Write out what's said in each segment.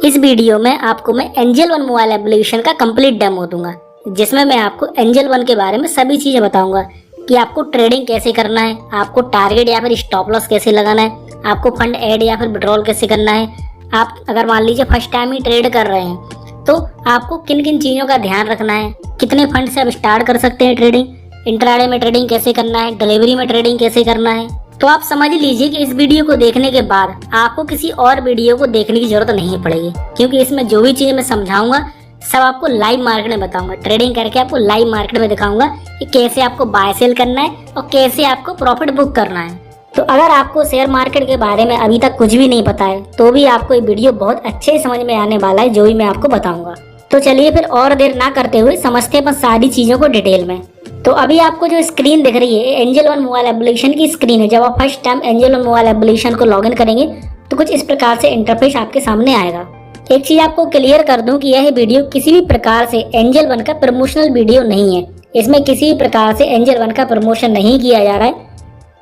इस वीडियो में आपको मैं एंजल वन मोबाइल एप्लीकेशन का कंप्लीट डेमो दूंगा, जिसमें मैं आपको एंजल वन के बारे में सभी चीज़ें बताऊंगा कि आपको ट्रेडिंग कैसे करना है, आपको टारगेट या फिर स्टॉप लॉस कैसे लगाना है, आपको फंड ऐड या फिर विड्रॉल कैसे करना है। आप अगर मान लीजिए फर्स्ट टाइम ही ट्रेड कर रहे हैं तो आपको किन किन चीज़ों का ध्यान रखना है, कितने फंड से आप स्टार्ट कर सकते हैं ट्रेडिंग, इंट्राडे में ट्रेडिंग कैसे करना है, डिलीवरी में ट्रेडिंग कैसे करना है। तो आप समझ लीजिए कि इस वीडियो को देखने के बाद आपको किसी और वीडियो को देखने की जरूरत नहीं पड़ेगी, क्योंकि इसमें जो भी चीजें मैं समझाऊंगा सब आपको लाइव मार्केट में बताऊंगा। ट्रेडिंग करके आपको लाइव मार्केट में दिखाऊंगा कि कैसे आपको बाय सेल करना है और कैसे आपको प्रॉफिट बुक करना है। तो अगर आपको शेयर मार्केट के बारे में अभी तक कुछ भी नहीं पता है तो भी आपको ये वीडियो बहुत अच्छे समझ में आने वाला है, जो भी मैं आपको बताऊंगा। तो चलिए फिर और देर ना करते हुए समझते हैं सारी चीजों को डिटेल में। तो अभी आपको जो स्क्रीन दिख रही है एंजल वन मोबाइल एप्लीकेशन की स्क्रीन है। जब आप first time angel one mobile application को लॉगिन करेंगे तो कुछ इस प्रकार से इंटरफेस आपके सामने आएगा। एक चीज आपको क्लियर कर दूं कि यह वीडियो किसी भी प्रकार से एंजल वन का प्रमोशनल वीडियो नहीं है। इसमें किसी भी प्रकार से एंजल वन का प्रमोशन नहीं किया जा रहा है,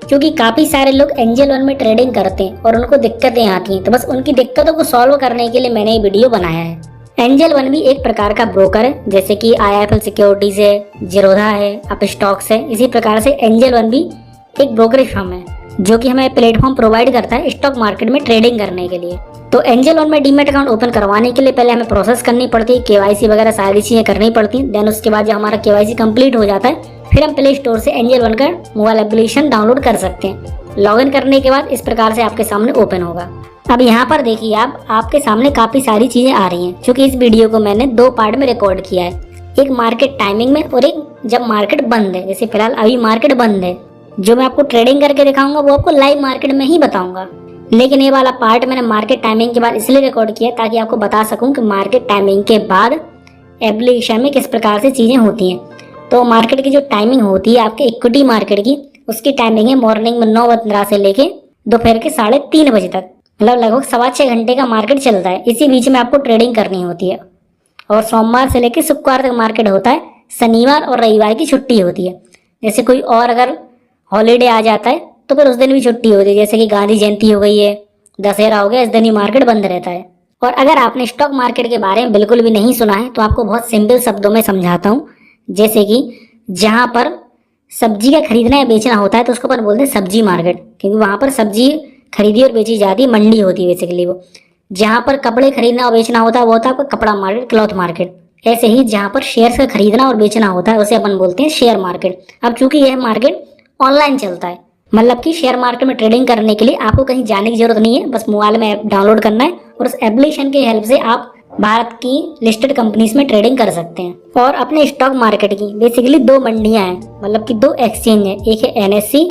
क्योंकि काफी सारे लोग एंजल वन में ट्रेडिंग करते हैं और उनको दिक्कतें आती हैं। तो बस उनकी दिक्कतों को सॉल्व करने के लिए मैंने ये वीडियो बनाया है। एंजल वन भी एक प्रकार का ब्रोकर है, जैसे कि IIFL सिक्योरिटीज है, जीरोधा है, अपस्टॉक्स है। इसी प्रकार से एंजल वन भी एक ब्रोकरेज फर्म है जो कि हमें प्लेटफॉर्म प्रोवाइड करता है स्टॉक मार्केट में ट्रेडिंग करने के लिए। तो एंजल वन में डीमैट अकाउंट ओपन करवाने के लिए पहले हमें प्रोसेस करनी पड़ती है, KYC वगैरह सारी चीजें करनी पड़ती हैं। देन उसके बाद जब हमारा KYC कंप्लीट हो जाता है फिर हम प्ले स्टोर से एंजल वन का मोबाइल एप्लीकेशन डाउनलोड कर सकते हैं। लॉगिन करने के बाद इस प्रकार से आपके सामने ओपन होगा। अब यहाँ पर देखिए आपके सामने काफी सारी चीजें आ रही हैं, क्योंकि इस वीडियो को मैंने 2 पार्ट में रिकॉर्ड किया है, एक मार्केट टाइमिंग में और एक जब मार्केट बंद है। जैसे फिलहाल अभी मार्केट बंद है, जो मैं आपको ट्रेडिंग करके दिखाऊंगा वो आपको लाइव मार्केट में ही बताऊंगा। लेकिन ये वाला पार्ट मैंने मार्केट टाइमिंग के बाद इसलिए रिकॉर्ड किया ताकि आपको बता सकूं कि मार्केट टाइमिंग के बाद एप्लीकेशन में किस प्रकार से चीजें होती हैं। तो मार्केट की जो टाइमिंग होती है आपके इक्विटी मार्केट की, उसकी टाइमिंग है मॉर्निंग में 9:15 से लेके दोपहर के 3:30 बजे तक, मतलब लगभग 6.25 घंटे का मार्केट चलता है। इसी बीच में आपको ट्रेडिंग करनी होती है और सोमवार से लेकर शुक्रवार तक मार्केट होता है। शनिवार और रविवार की छुट्टी होती है। जैसे कोई और अगर हॉलीडे आ जाता है तो फिर उस दिन भी छुट्टी होती है, जैसे कि गांधी जयंती हो गई है, दशहरा हो गया, इस दिन ही मार्केट बंद रहता है। और अगर आपने स्टॉक मार्केट के बारे में बिल्कुल भी नहीं सुना है तो आपको बहुत सिंपल शब्दों में समझाता हूँ। जैसे कि जहाँ पर सब्जी का खरीदना या बेचना होता है तो उसको अपन बोलते हैं सब्जी मार्केट, क्योंकि वहाँ पर सब्जी खरीदी और बेची जाती है, मंडी होती है बेसिकली वो। जहाँ पर कपड़े खरीदना और बेचना होता है वो होता है आपका कपड़ा मार्केट, क्लॉथ मार्केट। ऐसे ही जहाँ पर शेयर का खरीदना और बेचना होता है उसे अपन बोलते हैं शेयर मार्केट। अब चूंकि यह मार्केट ऑनलाइन चलता है, मतलब कि शेयर मार्केट में ट्रेडिंग करने के लिए आपको कहीं जाने की जरूरत नहीं है, बस मोबाइल में ऐप डाउनलोड करना है और उस एप्लीकेशन की हेल्प से आप भारत की लिस्टेड कंपनीज में ट्रेडिंग कर सकते हैं। और अपने स्टॉक मार्केट की बेसिकली 2 मंडियां हैं, मतलब कि 2 एक्सचेंज है, एक है NSE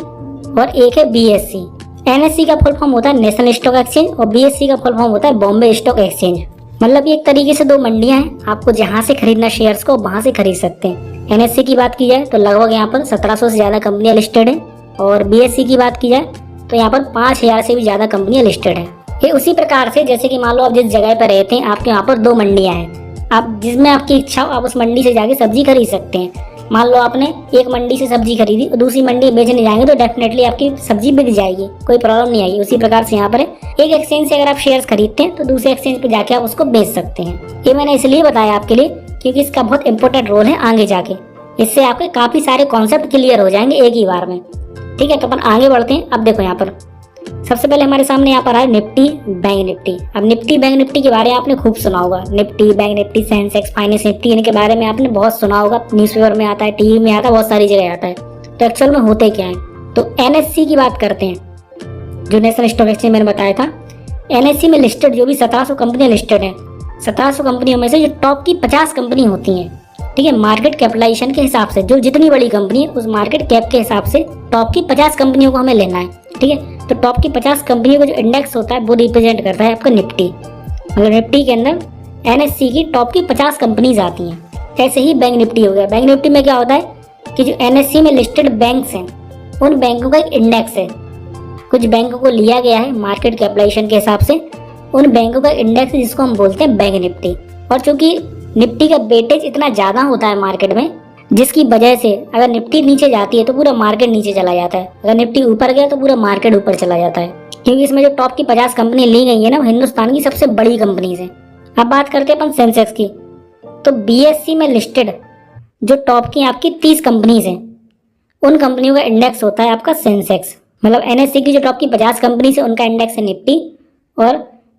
और एक है BSE। NSE का फुल फॉर्म होता है नेशनल स्टॉक एक्सचेंज और BSE का फुल फॉर्म होता है बॉम्बे स्टॉक एक्सचेंज। मतलब ये एक तरीके से 2 मंडियां हैं, आपको जहां से खरीदना शेयर्स को वहां से खरीद सकते हैं। NSE की बात की जाए तो लगभग यहाँ पर 1700 से ज्यादा कंपनियां लिस्टेड है और BSE की बात की जाए तो यहाँ पर 5000 से भी ज्यादा कंपनियां लिस्टेड है। ये उसी प्रकार से जैसे कि मान लो आप जिस जगह पर रहते हैं आपके यहाँ पर 2 मंडियां हैं, आप जिसमें आपकी इच्छा हो आप उस मंडी से जाके सब्जी खरीद सकते हैं। मान लो आपने एक मंडी से सब्जी खरीदी और दूसरी मंडी बेचने जाएंगे तो डेफिनेटली आपकी सब्जी बिक जाएगी, कोई प्रॉब्लम नहीं आएगी। उसी प्रकार से यहाँ पर एक एक्सचेंज से अगर आप शेयर्स खरीदते हैं तो दूसरे एक्सचेंज पे जाके आप उसको बेच सकते हैं। ये मैंने इसलिए बताया आपके लिए क्योंकि इसका बहुत इंपॉर्टेंट रोल है आगे जाके। इससे आपके काफी सारे कॉन्सेप्ट क्लियर हो जाएंगे एक ही बार में। ठीक है, तो अपन आगे बढ़ते हैं। अब देखो यहाँ पर सबसे पहले हमारे सामने यहाँ पर है निफ्टी, बैंक निफ्टी। अब निफ्टी, बैंक निफ्टी के बारे में आपने खूब सुना होगा। Nifty, bank Nifty, Sensex, finance Nifty, इनके बारे में आपने बहुत सुना होगा। न्यूज़पेपर में आता है, टीवी में आता है, बहुत सारी जगह आता है। तो एक्चुअल में होते क्या है, तो NSE की बात करते हैं, जो नेशनल स्टॉक एक्सचेंज मैंने बताया था। NSE में लिस्टेड जो भी 1700 कंपनियां लिस्टेड हैं, 1700 कंपनियों में से जो टॉप की 50 कंपनी होती हैं, ठीक है, मार्केट कैपिटलाइजेशन के हिसाब से जो जितनी बड़ी कंपनी है उस मार्केट कैप के हिसाब से टॉप की 50 कंपनियों को हमें लेना है। ठीक है, तो टॉप की 50 कंपनियों का जो इंडेक्स होता है वो रिप्रेजेंट करता है आपका निफ्टी। मतलब निफ्टी के अंदर NSE की टॉप की 50 कंपनीज आती हैं। ऐसे ही बैंक निफ्टी हो गया। बैंक निफ्टी में क्या होता है कि जो NSE में लिस्टेड बैंक्स हैं उन बैंकों का एक इंडेक्स है। कुछ बैंकों को लिया गया है मार्केट कैपिटलाइजेशन के हिसाब से, उन बैंकों का इंडेक्स जिसको हम बोलते हैं बैंक निफ्टी। और चूंकि निफ्टी का वेटेज इतना ज्यादा होता है मार्केट में, जिसकी वजह से अगर निफ्टी नीचे जाती है तो पूरा मार्केट नीचे चला जाता है, अगर निफ्टी ऊपर गया तो पूरा मार्केट ऊपर चला जाता है। क्योंकि इसमें जो टॉप की 50 कंपनी ली गई है ना, वो हिंदुस्तान की सबसे बड़ी कंपनीज है। अब बात करते हैं अपन सेंसेक्स की। तो बीएससी में लिस्टेड जो टॉप की आपकी 30 कंपनीज हैं, उन कंपनियों का इंडेक्स होता है आपका सेंसेक्स। मतलब एनएससी की जो टॉप की 50 कंपनीज है उनका इंडेक्स है निफ्टी, और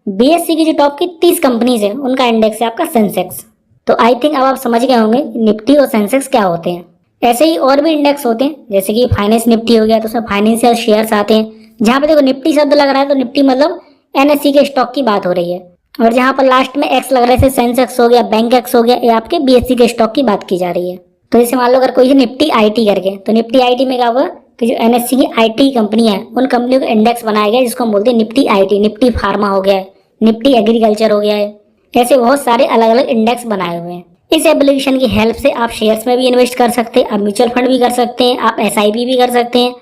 बीएससी की जो टॉप की 30 कंपनीज है उनका इंडेक्स है आपका सेंसेक्स। तो आई थिंक अब आप समझ गए होंगे निफ्टी और सेंसेक्स क्या होते हैं। ऐसे ही और भी इंडेक्स होते हैं, जैसे कि फाइनेंस निफ्टी हो गया, तो उसमें फाइनेंशियल शेयर्स आते हैं। जहाँ पे देखो निफ्टी शब्द लग रहा है तो निफ्टी मतलब एनएससी के स्टॉक की बात हो रही है, और जहाँ पर लास्ट में एक्स लग रहा है सेंसेक्स हो गया, बैंक एक्स हो गया, ये आपके बीएससी के स्टॉक की बात की जा रही है। तो जैसे मान लो अगर कोई है निफ्टी आईटी करके, तो निफ्टी आईटी में क्या होगा कि जो एनएससी की आईटी कंपनी है उन कंपनियों का इंडेक्स बनाया गया जिसको हम बोलते हैं निफ्टी आईटी। निफ्टी फार्मा हो गया है, निफ्टी एग्रीकल्चर हो गया है, ऐसे बहुत सारे अलग अलग इंडेक्स बनाए हुए हैं। इस एप्लीकेशन की हेल्प से आप शेयर्स में भी इन्वेस्ट कर सकते हैं, आप म्यूचुअल फंड भी कर सकते हैं, आप एसआईपी भी कर सकते हैं,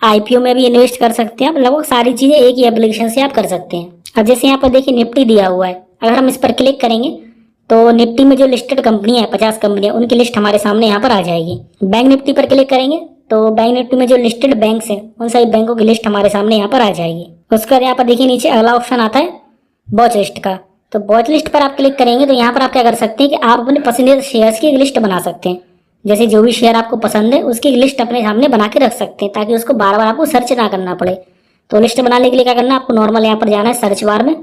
आईपीओ में भी इन्वेस्ट कर सकते हैं। आप लगभग सारी चीजें एक ही एप्लीकेशन से आप कर सकते हैं। अब जैसे यहाँ पर देखिए निफ्टी दिया हुआ है, अगर हम इस पर क्लिक करेंगे तो निफ्टी में जो लिस्टेड कंपनियां है 50 कंपनियां, उनकी लिस्ट हमारे सामने यहाँ पर आ जाएगी। बैंक निफ्टी पर क्लिक करेंगे तो बैंक निफ्टी में जो लिस्टेड बैंक्स हैं उन सभी बैंकों की लिस्ट हमारे सामने यहाँ पर आ जाएगी। उसके बाद यहाँ पर देखिए नीचे अगला ऑप्शन आता है वॉच लिस्ट का। तो वॉच लिस्ट पर आप क्लिक करेंगे तो यहाँ पर आप क्या कर सकते हैं कि आप अपने पसंदीदा शेयर्स की एक लिस्ट बना सकते हैं। जैसे जो भी शेयर आपको पसंद है उसकी लिस्ट अपने सामने बना के रख सकते हैं, ताकि उसको बार बार आपको सर्च ना करना पड़े। तो लिस्ट बनाने के लिए क्या करना है, आपको नॉर्मल यहाँ पर जाना है सर्च बार में,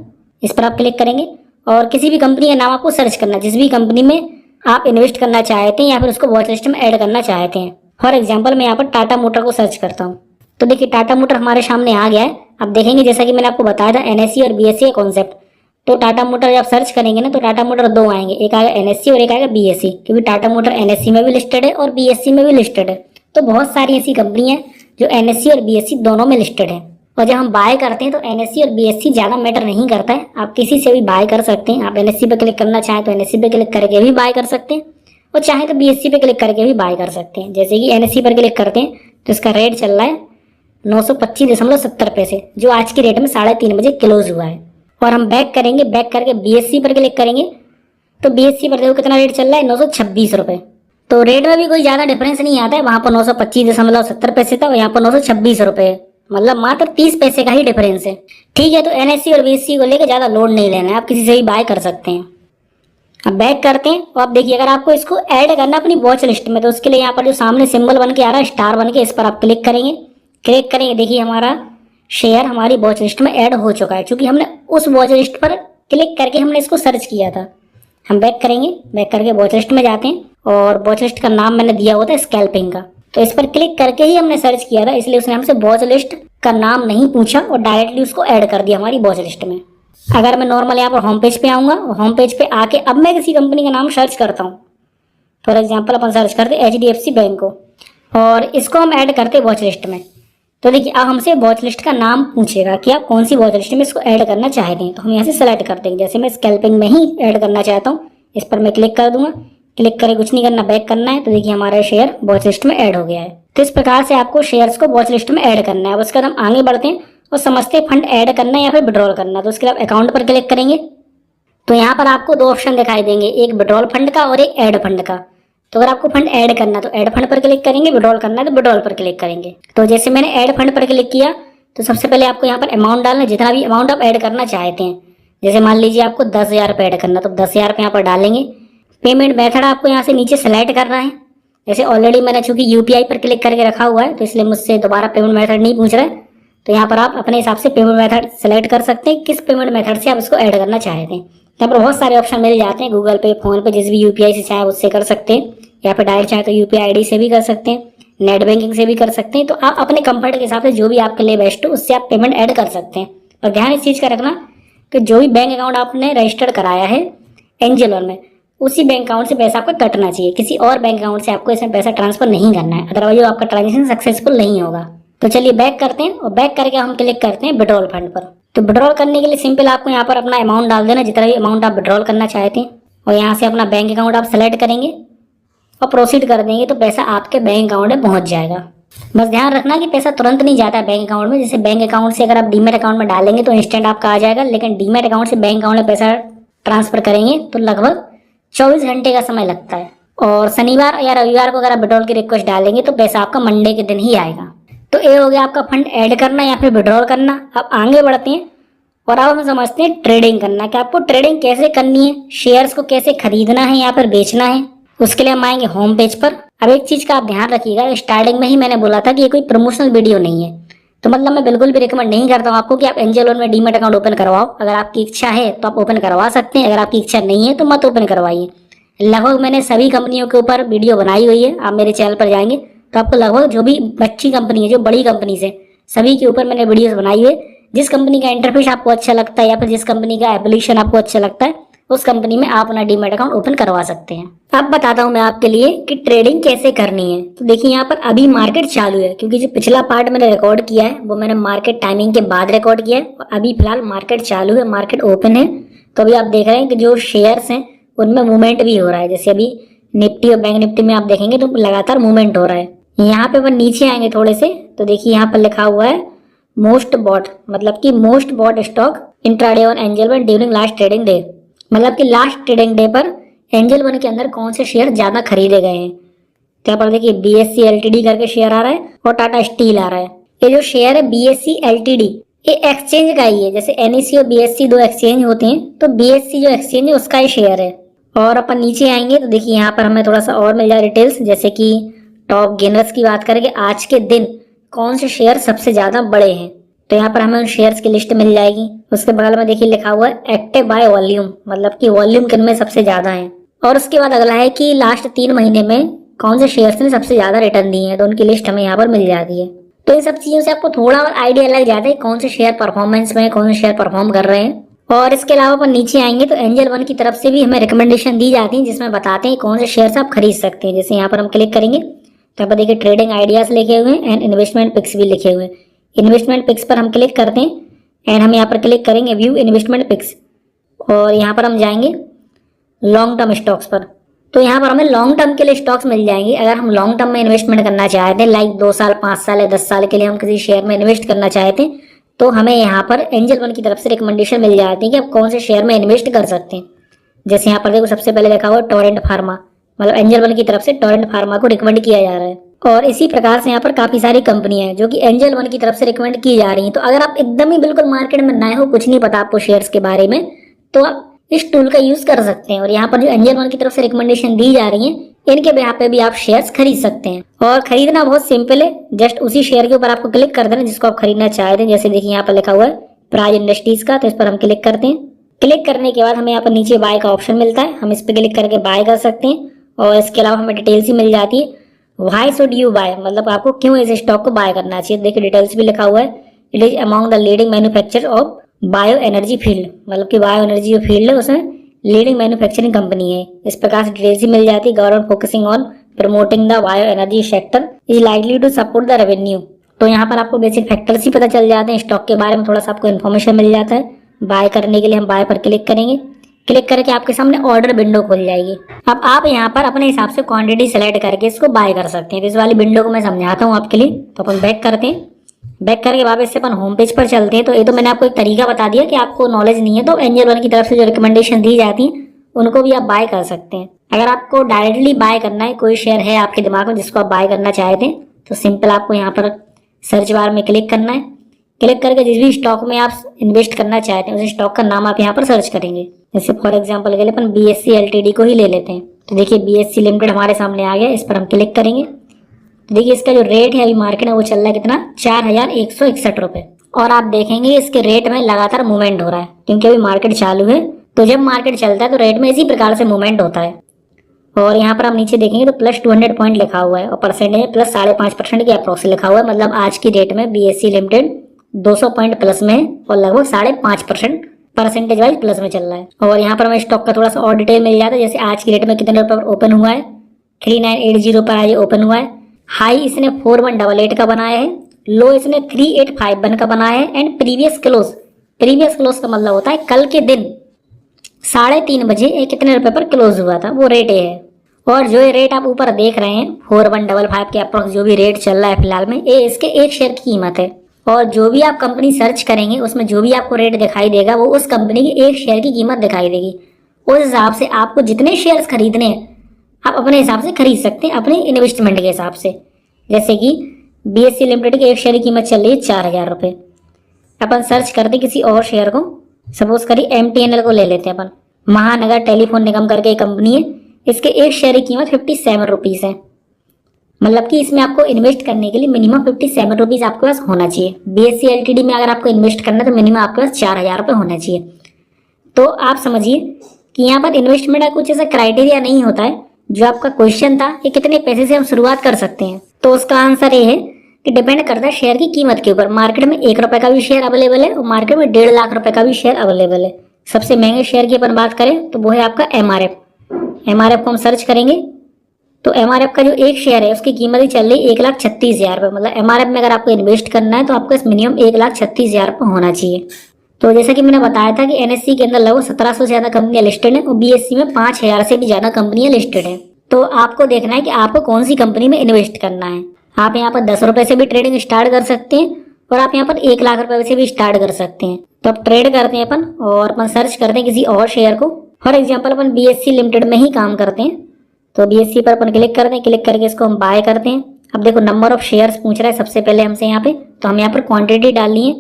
इस पर आप क्लिक करेंगे और किसी भी कंपनी का नाम आपको सर्च करना है, जिस भी कंपनी में आप इन्वेस्ट करना चाहते हैं या फिर उसको वॉच लिस्ट में ऐड करना चाहते हैं। फॉर एग्जाम्पल मैं यहाँ पर टाटा मोटर को सर्च करता हूँ, तो देखिए टाटा मोटर हमारे सामने आ गया है। अब देखेंगे जैसा कि मैंने आपको बताया था एनएससी और बीएससी का कॉन्सेप्ट, तो टाटा मोटर जब सर्च करेंगे ना तो टाटा मोटर दो आएंगे, एक आएगा एनएससी और एक आएगा बीएससी, क्योंकि टाटा मोटर एनएससी में भी लिस्टेड है और बीएससी में भी लिस्टेड है। तो बहुत सारी ऐसी कंपनी है जो एनएससी और बीएससी दोनों में लिस्टेड है। और जब हम बाय करते हैं तो एनएससी और बीएससी ज्यादा मैटर नहीं करता है, आप किसी से भी बाय कर सकते हैं। आप एनएससी पे क्लिक करना चाहें तो एनएससी पे क्लिक करके भी बाय कर सकते हैं, और चाहे तो बीएससी पे क्लिक करके भी बाय कर सकते हैं। जैसे कि एनएससी पर क्लिक करते हैं तो इसका रेट चल रहा है 925.70 पैसे, जो आज की रेट में 3:30 बजे क्लोज हुआ है। और हम बैक करेंगे, बैक करके बीएससी पर क्लिक करेंगे तो बीएससी पर देखो कितना रेट चल रहा है, 926 रुपये। तो रेट में भी कोई ज़्यादा डिफरेंस नहीं आता है, वहाँ पर 925.70 पैसे था और यहाँ पर 926 रुपये, मतलब मात्र 30 पैसे का ही डिफरेंस है। ठीक है, तो एनएससी और बीएससी को लेकर ज़्यादा लोड नहीं लेना है, आप किसी से भी बाय कर सकते हैं। अब बैक करते हैं और आप देखिए अगर आपको इसको ऐड करना अपनी वॉच लिस्ट में, तो उसके लिए यहाँ पर जो सामने सिंबल बन के आ रहा है स्टार बन के, इस पर आप क्लिक करेंगे। क्लिक करेंगे, देखिए हमारा शेयर हमारी वॉच लिस्ट में ऐड हो चुका है, क्योंकि हमने उस वॉच लिस्ट पर क्लिक करके हमने इसको सर्च किया था। हम बैक करेंगे, बैक करके वॉच लिस्ट में जाते हैं और वॉच लिस्ट का नाम मैंने दिया होता है स्कैल्पिंग का, तो इस पर क्लिक करके ही हमने सर्च किया था, इसलिए उसने हमसे वॉच लिस्ट का नाम नहीं पूछा और डायरेक्टली उसको ऐड कर दिया हमारी वॉच लिस्ट में। अगर मैं नॉर्मल यहाँ पर होम पेज पे आऊँगा, होम पेज पे आके अब मैं किसी कंपनी का नाम सर्च करता हूँ, फॉर एग्जाम्पल अपन सर्च करते HDFC बैंक को और इसको हम ऐड करते वॉच लिस्ट में। तो देखिए अब हमसे वॉच लिस्ट का नाम पूछेगा कि आप कौन सी वॉच लिस्ट में इसको ऐड करना चाहते हैं, तो हम यहाँ से सेलेक्ट कर देंगे। जैसे मैं स्कैल्पिंग में ही ऐड करना चाहता हूँ, इस पर मैं क्लिक कर दूंगा। क्लिक करके कुछ नहीं करना, बैक करना है, तो देखिए हमारा शेयर वॉच लिस्ट में ऐड हो गया है। तो इस प्रकार से आपको शेयर्स को वॉच लिस्ट में ऐड करना है। अब उसके बाद हम आगे बढ़ते हैं और समझते फंड ऐड करना है या फिर विड्रॉल करना है। तो उसके बाद अकाउंट पर क्लिक करेंगे तो यहाँ पर आपको दो ऑप्शन दिखाई देंगे, एक विड्रॉल फंड का और एक ऐड फंड का। तो अगर आपको फंड ऐड करना है तो ऐड फंड पर क्लिक करेंगे, विड्रॉल करना है तो विड्रॉल पर क्लिक करेंगे। तो जैसे मैंने ऐड फंड पर क्लिक किया तो सबसे पहले आपको यहाँ पर अमाउंट डालना है, जितना भी अमाउंट आप ऐड करना चाहते हैं। जैसे मान लीजिए आपको 10,000 रुपये ऐड करना, तो 10,000 रुपये यहाँ पर डालेंगे। पेमेंट मेथड आपको यहाँ से नीचे सेलेक्ट करना है। जैसे ऑलरेडी मैंने चूंकि यूपीआई पर क्लिक करके रखा हुआ है तो इसलिए मुझसे दोबारा पेमेंट मेथड नहीं पूछ रहा है, तो यहाँ पर आप अपने हिसाब से पेमेंट मेथड सेलेक्ट कर सकते हैं, किस पेमेंट मेथड से आप इसको ऐड करना चाहते हैं। यहाँ पर बहुत सारे ऑप्शन मिल जाते हैं, गूगल पे, फोन पे, जिस भी यूपीआई से चाहे उससे कर सकते हैं, या फिर डायरेक्ट चाहे तो यूपीआई आईडी से भी कर सकते हैं, नेट बैंकिंग से भी कर सकते हैं। तो आप अपने कंफर्ट के हिसाब से जो भी आपके लिए बेस्ट हो उससे आप पेमेंट ऐड कर सकते हैं। और ध्यान इस चीज़ का रखना कि जो भी बैंक अकाउंट आपने रजिस्टर्ड कराया है एंजल वन में, उसी बैंक अकाउंट से पैसा आपको कटना चाहिए, किसी और बैंक अकाउंट से आपको इसमें पैसा ट्रांसफर नहीं करना है, अदरवाइज आपका ट्रांजेक्शन सक्सेसफुल नहीं होगा। तो चलिए बैक करते हैं और बैक करके हम क्लिक करते हैं विड्रॉल फंड पर। तो विड्रॉल करने के लिए सिंपल आपको यहाँ पर अपना अमाउंट डाल देना, जितना भी अमाउंट आप विड्रॉल करना चाहते हैं, और यहाँ से अपना बैंक अकाउंट आप सेलेक्ट करेंगे और प्रोसीड कर देंगे तो पैसा आपके बैंक अकाउंट में पहुँच जाएगा। बस ध्यान रखना कि पैसा तुरंत नहीं जाता है बैंक अकाउंट में। जैसे बैंक अकाउंट से अगर आप डीमेट अकाउंट में डालेंगे तो इंस्टेंट आपका आ जाएगा, लेकिन डीमेट अकाउंट से बैंक अकाउंट में पैसा ट्रांसफर करेंगे तो लगभग 24 घंटे का समय लगता है। और शनिवार या रविवार को अगर आप विड्रॉल की रिक्वेस्ट डालेंगे तो पैसा आपका मंडे के दिन ही आएगा। तो ये हो गया आपका फंड ऐड करना या फिर विड्रॉल करना। अब आगे बढ़ते हैं और अब हम समझते हैं ट्रेडिंग करना, कि आपको ट्रेडिंग कैसे करनी है, शेयर्स को कैसे खरीदना है या फिर बेचना है। उसके लिए हम आएंगे होम पेज पर। अब एक चीज का आप ध्यान रखिएगा, स्टार्टिंग में ही मैंने बोला था कि ये कोई प्रमोशनल वीडियो नहीं है, तो मतलब मैं बिल्कुल भी रिकमेंड नहीं करता हूँ आपको कि आप एंजल वन में डीमैट अकाउंट ओपन करवाओ। अगर आपकी इच्छा है तो आप ओपन करवा सकते हैं, अगर आपकी इच्छा नहीं है तो मत ओपन करवाइए। लगभग मैंने सभी कंपनियों के ऊपर वीडियो बनाई हुई है, आप मेरे चैनल पर जाएंगे तो आपको लगभग जो भी अच्छी कंपनी है, जो बड़ी कंपनी से, सभी के ऊपर मैंने वीडियोस बनाई हुई है। जिस कंपनी का इंटरफेस आपको अच्छा लगता है या फिर जिस कंपनी का एप्लीकेशन आपको अच्छा लगता है, उस कंपनी में आप अपना डीमैट अकाउंट ओपन करवा सकते हैं। अब बताता हूं मैं आपके लिए कि ट्रेडिंग कैसे करनी है। तो देखिए यहाँ पर अभी मार्केट चालू है, क्योंकि जो पिछला पार्ट मैंने रिकॉर्ड किया है वो मैंने मार्केट टाइमिंग के बाद रिकॉर्ड किया है, और अभी फिलहाल मार्केट चालू है, मार्केट ओपन है। तो अभी आप देख रहे हैं कि जो शेयर्स हैं उनमें मूवमेंट भी हो रहा है। जैसे अभी निफ्टी और बैंक निफ्टी में आप देखेंगे तो लगातार मूवमेंट हो रहा है। यहाँ पे अपन नीचे आएंगे थोड़े से, तो देखिए यहाँ पर लिखा हुआ है मोस्ट बॉट, मतलब कि most bought stock intraday on Angel One during last trading day, मतलब कि लास्ट ट्रेडिंग डे पर एंजल वन के अंदर कौन से शेयर ज्यादा खरीदे गए हैं। तो यहाँ पर देखिए बीएससी एलटीडी करके शेयर आ रहा है और टाटा स्टील आ रहा है। ये जो शेयर है बीएससी एलटीडी, ये एक्सचेंज का ही है। जैसे एनईसी और बीएससी दो एक्सचेंज होते हैं, तो बीएससी जो एक्सचेंज है उसका ही शेयर है। और अपन नीचे आएंगे तो देखिए यहाँ पर हमें थोड़ा सा और मिल जाए डिटेल्स, जैसे कि टॉप गेनर्स की बात करें कि आज के दिन कौन से शेयर सबसे ज्यादा बड़े हैं, तो यहाँ पर हमें उन शेयर्स की लिस्ट मिल जाएगी। उसके बगल में देखिए लिखा हुआ है एक्टिव बाय वॉल्यूम, मतलब कि वॉल्यूम किन में सबसे ज्यादा है। और उसके बाद अगला है कि लास्ट 3 महीने में कौन से शेयर्स ने सबसे ज्यादा रिटर्न दिए हैं, तो उनकी लिस्ट हमें यहाँ पर मिल जाती है। तो इन सब चीजों से आपको थोड़ा और आइडिया लग जाता है कौन से शेयर परफॉर्मेंस में, कौन से शेयर परफॉर्म कर रहे हैं। और इसके अलावा अपन नीचे आएंगे तो एंजल वन की तरफ से भी हमें रिकमेंडेशन दी जाती है, जिसमें बताते हैं कौन से शेयर्स आप खरीद सकते हैं। जैसे यहाँ पर हम क्लिक करेंगे तो यहाँ पर देखिए ट्रेडिंग आइडियाज लिखे हुए हैं एंड इन्वेस्टमेंट पिक्स भी लिखे हुए हैं। इन्वेस्टमेंट पिक्स पर हम क्लिक करते हैं एंड हम यहाँ पर क्लिक करेंगे व्यू इन्वेस्टमेंट पिक्स, और यहाँ पर हम जाएंगे लॉन्ग टर्म स्टॉक्स पर। तो यहाँ पर हमें लॉन्ग टर्म के लिए स्टॉक्स मिल जाएंगे। अगर हम लॉन्ग टर्म में इन्वेस्टमेंट करना चाहते हैं, लाइक 2 साल 5 साल या 10 साल के लिए हम किसी शेयर में इन्वेस्ट करना चाहते हैं, तो हमें यहाँ पर एंजल वन की तरफ से रिकमेंडेशन मिल जाती है कि आप कौन से शेयर में इन्वेस्ट कर सकते हैं। जैसे यहाँ पर देखो सबसे पहले देखा हुआ टोरेंट फार्मा, मतलब एंजल वन की तरफ से टोरेंट फार्मा को रिकमेंड किया जा रहा है। और इसी प्रकार से यहाँ पर काफी सारी कंपनियां हैं जो कि एंजल वन की तरफ से रिकमेंड की जा रही हैं। तो अगर आप एकदम ही बिल्कुल मार्केट में नए हो, कुछ नहीं पता आपको शेयर्स के बारे में, तो आप इस टूल का यूज कर सकते हैं। और यहाँ पर जो एंजल वन की तरफ से रिकमेंडेशन दी जा रही है, इनके बिहार पे भी आप शेयर्स खरीद सकते हैं। और खरीदना बहुत सिंपल है, जस्ट उसी शेयर के ऊपर आपको क्लिक कर देना जिसको आप खरीदना चाहते हैं। जैसे देखिए यहाँ पर लिखा हुआ है प्राइज इंडस्ट्रीज का, तो इस पर हम क्लिक करते हैं। क्लिक करने के बाद हमें यहाँ पर नीचे बाय का ऑप्शन मिलता है, हम इस पर क्लिक करके बाय कर सकते हैं। और इसके अलावा हमें डिटेल्स ही मिल जाती है, व्हाई शुड यू बाय, मतलब आपको क्यों इस स्टॉक को बाय करना चाहिए। देखिए डिटेल्स भी लिखा हुआ है, it is among the leading manufacturer of bio energy field, मतलब कि बायो एनर्जी जो फील्ड है उसमें लीडिंग मैन्युफैक्चरिंग कंपनी है। इस प्रकार से डिटेल्स ही मिल जाती है। Government focusing on promoting the bio energy sector is likely to support the revenue. तो यहाँ पर आपको बेसिक फैक्टर्स ही पता चल जाते हैं, स्टॉक के बारे में थोड़ा सा आपको इन्फॉर्मेशन मिल जाता है। बाय करने के लिए हम बाय पर क्लिक करेंगे, क्लिक करके आपके सामने ऑर्डर विंडो खुल जाएगी। अब आप यहाँ पर अपने हिसाब से क्वांटिटी सेलेक्ट करके इसको बाय कर सकते हैं। तो इस वाली विंडो को मैं समझाता हूँ आपके लिए। तो अपन बैक करते हैं, बैक करके वापस से अपन होम पेज पर चलते हैं। तो ये तो मैंने आपको एक तरीका बता दिया कि आपको नॉलेज नहीं है तो एंजल वन की तरफ से जो रिकमेंडेशन दी जाती है उनको भी आप बाय कर सकते हैं। अगर आपको डायरेक्टली बाय करना है, कोई शेयर है आपके दिमाग में जिसको आप बाय करना चाहते हैं, तो सिंपल आपको यहाँ पर सर्च बार में क्लिक करना है। क्लिक करके जिस भी स्टॉक में आप इन्वेस्ट करना चाहते हैं उस स्टॉक का नाम आप यहाँ पर सर्च करेंगे। जैसे फॉर एग्जांपल के लिए अपन बीएससी एलटीडी को ही ले लेते हैं। तो देखिए बीएससी लिमिटेड हमारे सामने आ गया, इस पर हम क्लिक करेंगे। तो देखिए इसका जो रेट है अभी मार्केट में वो चल रहा है कितना, 4161 रुपए। और आप देखेंगे इसके रेट में लगातार मूवमेंट हो रहा है, क्योंकि अभी मार्केट चालू है। तो जब मार्केट चलता है तो रेट में इसी प्रकार से मूवमेंट होता है। और यहाँ पर हम नीचे देखेंगे तो प्लस 200 पॉइंट लिखा हुआ है और परसेंटेज प्लस 5.5% के अप्रोक्स लिखा हुआ है। मतलब आज की डेट में बीएससी लिमिटेड 200 पॉइंट प्लस में है और लगभग 5.5% परसेंटेज वाइज प्लस में चल रहा है। और यहाँ पर हमें स्टॉक का थोड़ा सा और डिटेल मिल जाता है। जैसे आज की डेट में कितने रुपए पर ओपन हुआ है, 3980 पर आज ओपन हुआ है। हाई इसने 4188 का बनाया है, लो इसने 3851 का बनाया है। एंड प्रीवियस क्लोज का मतलब होता है कल के दिन 3:30 बजे ये कितने रुपए पर क्लोज हुआ था, वो रेट है। और जो ये रेट आप ऊपर देख रहे हैं 4155 के अप्रोक्स जो भी रेट चल रहा है फिलहाल में, ये इसके एक शेयर की कीमत है। और जो भी आप कंपनी सर्च करेंगे उसमें जो भी आपको रेट दिखाई देगा वो उस कंपनी की एक शेयर की कीमत दिखाई देगी। उस हिसाब से आपको जितने शेयर्स खरीदने हैं आप अपने हिसाब से खरीद सकते हैं, अपने इन्वेस्टमेंट के हिसाब से। जैसे कि बीएससी लिमिटेड की एक शेयर की कीमत चल रही है 4000 रुपये। अपन सर्च करते किसी और शेयर को, सपोज करिए MTNL को ले लेते हैं अपन। महानगर टेलीफोन निगम करके एक कंपनी है, इसके एक शेयर की कीमत 57 रुपीज है। मतलब कि इसमें आपको इन्वेस्ट करने के लिए मिनिमम 57 रुपीज आपके पास होना चाहिए। BSE LTD में अगर आपको इन्वेस्ट करना है तो मिनिमम आपके पास 4000 रुपये होना चाहिए। तो आप समझिए कि यहाँ पर इन्वेस्टमेंट का कुछ ऐसा क्राइटेरिया नहीं होता है। जो आपका क्वेश्चन था कि कितने पैसे से हम शुरुआत कर सकते हैं, तो उसका आंसर ये है कि डिपेंड करता है शेयर की कीमत के ऊपर। मार्केट में 1 रुपए का भी शेयर अवेलेबल है और मार्केट में 1.5 लाख रुपए का भी शेयर अवेलेबल है। सबसे महंगे शेयर की अपन बात करें तो वो है आपका MRF को हम सर्च करेंगे तो MRF का जो एक शेयर है उसकी कीमत ही चल रही 1,36,000 रुपये। मतलब MRF में अगर आपको इन्वेस्ट करना है तो आपको इस मिनिमम 1,36,000 रुपये होना चाहिए। तो जैसा कि मैंने बताया था कि NSE के अंदर लगभग 1700 से ज्यादा कंपनियां लिस्टेड है और BSE में 5000 से भी ज्यादा कंपनियां लिस्टेड है। तो आपको देखना है कि आपको कौन सी कंपनी में इन्वेस्ट करना है। आप यहाँ पर 10 रुपए से भी ट्रेडिंग स्टार्ट कर सकते हैं और आप यहाँ पर 1 लाख रुपए से भी स्टार्ट कर सकते हैं। तो अब ट्रेड करते हैं अपन और अपन सर्च करते हैं किसी और शेयर को। For example upon BSE limited में ही काम करते हैं तो BSE पर अपन क्लिक करते हैं। क्लिक करके इसको हम बाय करते हैं। अब देखो नंबर ऑफ शेयर्स पूछ रहा है सबसे पहले हमसे यहाँ पे, तो हम यहाँ पर क्वांटिटी डालनी है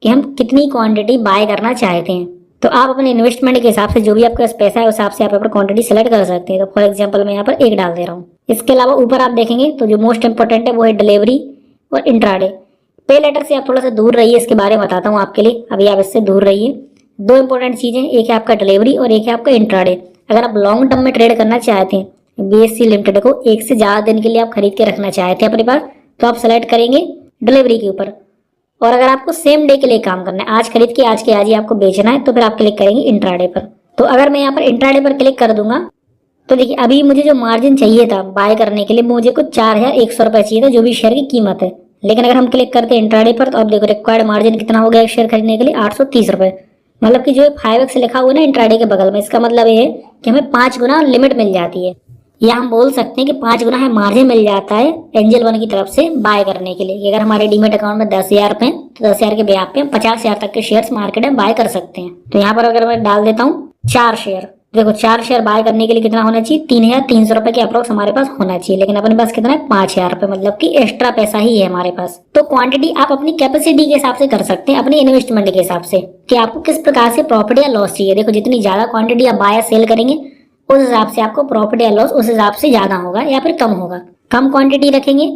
कि हम कितनी क्वांटिटी बाय करना चाहते हैं। तो आप अपने इन्वेस्टमेंट के हिसाब से जो भी आपके पास पैसा है उस हिसाब से आप यहाँ पर क्वांटिटी सेलेक्ट कर सकते हैं। तो फॉर एग्जांपल मैं यहाँ पर 1 डाल दे रहा हूँ। इसके अलावा ऊपर आप देखेंगे तो जो मोस्ट इंपॉर्टेंट है वो है डिलीवरी और इंट्राडे। पे लेटर से आप थोड़ा सा दूर रहिए, इसके बारे में बताता हूँ आपके लिए। अभी आप इससे दूर रहिए। 2 इंपॉर्टेंट चीजें, एक है आपका डिलीवरी और एक है आपका इंट्राडे। अगर आप लॉन्ग टर्म में ट्रेड करना चाहते हैं BSE लिमिटेड को, 1 से ज्यादा दिन के लिए आप खरीद के रखना चाहते हैं अपने पास, तो आप सेलेक्ट करेंगे डिलीवरी के ऊपर। और अगर आपको सेम डे के लिए काम करना है, आज खरीद के आज के आज ही आपको बेचना है, तो फिर आप क्लिक करेंगे इंट्राडे पर। तो अगर मैं यहाँ पर इंट्राडे पर क्लिक कर दूंगा तो देखिए अभी मुझे जो मार्जिन चाहिए था बाय करने के लिए मुझे कुछ 4100 रुपये चाहिए था, जो भी शेयर की कीमत है। लेकिन अगर हम क्लिक करते हैं इंट्राडे पर तो अब देखो रिक्वायर्ड मार्जिन कितना हो गया एक शेयर खरीदने के लिए, 830 रुपये। मतलब कि जो 5x लिखा हुआ है ना इंट्राडे के बगल में, इसका मतलब ये है कि हमें 5 गुना लिमिट मिल जाती है, या हम बोल सकते हैं कि 5 गुना है मार्जिन मिल जाता है एंजल वन की तरफ से बाय करने के लिए। अगर हमारे डीमेट अकाउंट में 10,000 रुपए तो 10,000 के ब्याज पे हम 50,000 तक के शेयर्स मार्केट में बाय कर सकते हैं। तो यहाँ पर अगर मैं डाल देता हूँ 4 शेयर, देखो 4 शेयर बाय करने के लिए कितना होना चाहिए, 3,300 रुपए के अप्रोक्स हमारे पास होना चाहिए। लेकिन अपने पास कितना है 5,000 रुपए, मतलब कि एक्स्ट्रा पैसा ही है हमारे पास। तो क्वांटिटी आप अपनी कैपेसिटी के हिसाब से कर सकते हैं, अपने इन्वेस्टमेंट के हिसाब से कि आपको किस प्रकार से प्रॉफिट या लॉस चाहिए। देखो जितनी ज्यादा क्वांटिटी आप बाय या सेल करेंगे उस हिसाब से आपको प्रॉफिट या लॉस उस हिसाब से ज्यादा होगा या फिर कम होगा। कम क्वांटिटी रखेंगे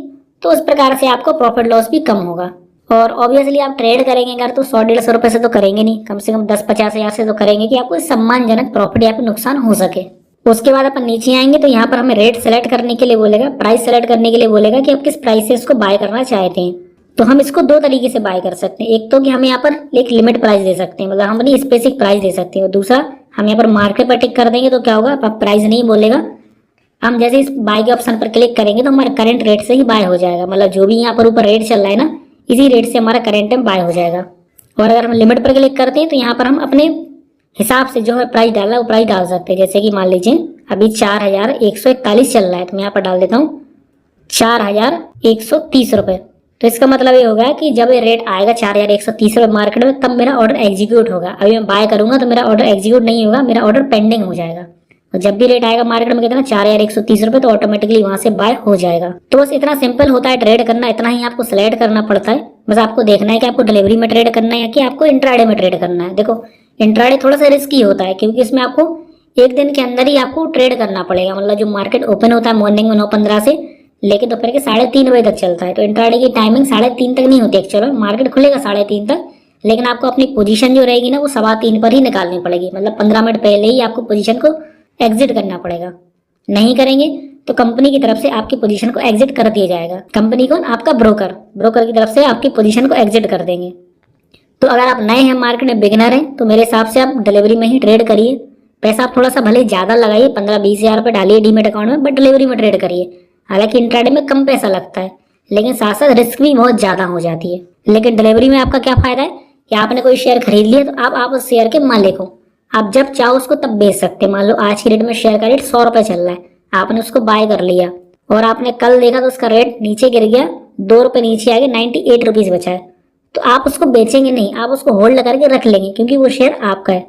तो उस प्रकार से आपको प्रॉफिट लॉस भी कम होगा। और ऑब्वियसली आप ट्रेड करेंगे अगर तो 100-150 रुपए से तो करेंगे नहीं, कम से कम 10-50 हजार से तो करेंगे कि आपको सम्मानजनक प्रॉफिट या फिर नुकसान हो सके। उसके बाद अपन नीचे आएंगे तो यहाँ पर हमें रेट सेलेक्ट करने के लिए बोलेगा, प्राइस सेलेक्ट करने के लिए बोलेगा कि आप किस प्राइस से इसको बाय करना चाहते हैं। तो हम इसको 2 तरीके से बाय कर सकते हैं। एक तो कि हम यहाँ पर एक लिमिट प्राइस दे सकते हैं, मतलब हम अपनी स्पेसिफिक प्राइस दे सकते हैं। और दूसरा हम यहाँ पर मार्केट पर टिक कर देंगे तो क्या होगा, आप प्राइस नहीं बोलेगा, हम जैसे इस बाय के ऑप्शन पर क्लिक करेंगे तो हमारे करंट रेट से ही बाय हो जाएगा। मतलब जो भी यहाँ पर ऊपर रेट चल रहा है ना, इसी रेट से हमारा करंट में बाय हो जाएगा। और अगर हम लिमिट पर क्लिक करते हैं तो यहाँ पर हम अपने हिसाब से जो है प्राइस डालना है वो प्राइस डाल सकते हैं। जैसे कि मान लीजिए अभी 4,141 चल रहा है तो मैं यहाँ पर डाल देता हूँ 4,130 रुपये। तो इसका मतलब ये होगा कि जब ये रेट आएगा 4,130 रुपये मार्केट में तब मेरा ऑर्डर एग्जीक्यूट होगा। अभी मैं बाय करूंगा तो मेरा ऑर्डर एग्जीक्यूट नहीं होगा, मेरा ऑर्डर पेंडिंग हो जाएगा। और जब भी रेट आएगा मार्केट में कितना 4,130 रुपये तो ऑटोमेटिकली वहां से बाय हो जाएगा। तो बस इतना सिंपल होता है ट्रेड करना, इतना ही आपको सिलेक्ट करना पड़ता है। बस आपको देखना है कि आपको डिलीवरी में ट्रेड करना है या कि आपको इंट्राडे में ट्रेड करना है। देखो इंट्राडे थोड़ा सा रिस्की होता है क्योंकि इसमें आपको एक दिन के अंदर ही आपको ट्रेड करना पड़ेगा। मतलब जो मार्केट ओपन होता है मॉर्निंग में 9:15 से लेकिन दोपहर के 3:30 बजे तक चलता है। तो इंट्राडे की टाइमिंग 3:30 तक नहीं होती एक्चुअली, मार्केट खुलेगा 3:30 तक, लेकिन आपको अपनी पोजीशन जो रहेगी ना वो 3:15 पर ही निकालनी पड़ेगी। मतलब 15 मिनट पहले ही आपको पोजीशन को एग्जिट करना पड़ेगा। नहीं करेंगे तो कंपनी की तरफ से आपकी पोजीशन को एग्जिट कर दिया जाएगा। कंपनी कौन, आपका ब्रोकर की तरफ से आपकी पोजीशन को एग्जिट कर देंगे। तो अगर आप नए हैं मार्केट में, बिगिनर हैं, तो मेरे हिसाब से आप डिलीवरी में ही ट्रेड करिए। पैसा आप थोड़ा सा भले ज्यादा लगाइए, 15-20 हजार रुपये डालिए डीमेट अकाउंट में, बट डिलीवरी में ट्रेड करिए। हालांकि इंट्राडे में कम पैसा लगता है लेकिन साथ साथ रिस्क भी बहुत ज्यादा हो जाती है। लेकिन डिलीवरी में आपका क्या फायदा है कि आपने कोई शेयर खरीद लिया तो आप उस शेयर के मालिक हो, आप जब चाहो उसको तब बेच सकते हैं। मान लो आज की रेट में शेयर का रेट 100 रुपए चल रहा है, आपने उसको बाय कर लिया और आपने कल देखा तो उसका रेट नीचे गिर गया, 2 रुपए नीचे आ गया, 98 रुपीज बचा है, तो आप उसको बेचेंगे नहीं, आप उसको होल्ड करके रख लेंगे क्योंकि वो शेयर आपका है।